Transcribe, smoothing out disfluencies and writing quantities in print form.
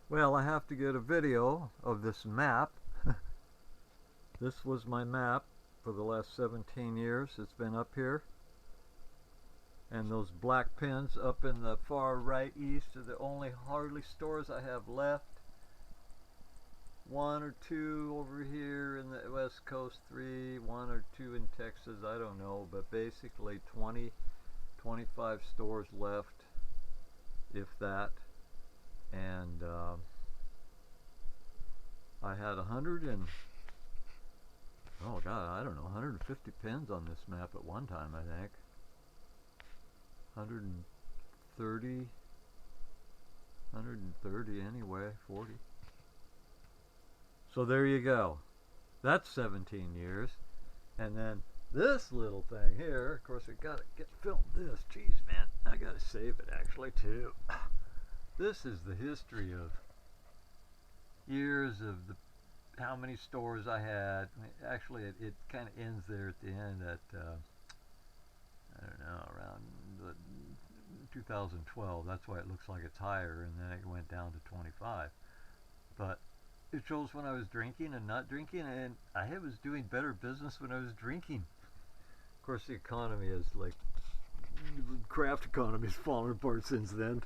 Well, I have to get a video of this map. This was my map for the last 17 years. It's been up here. And those black pins up in the far right east are the only hardly stores I have left. One or two over here in the west coast, one or two in Texas, I don't know, but basically 20, 25 stores left, if that. And I had 100 and oh god, I don't know, 150 pins on this map at one time, I think. 130, 130 anyway, 40. So there you go. That's 17 years. And then this little thing here, of course I gotta get filmed this. Jeez, man, I gotta save it actually too. This is the history of years of the how many stores I had. Actually, it kind of ends there at the end at I don't know, around 2012. That's why it looks like it's higher, and then it went down to 25. But it shows when I was drinking and not drinking, and I was doing better business when I was drinking. Of course, the economy is like craft economy has fallen apart since then.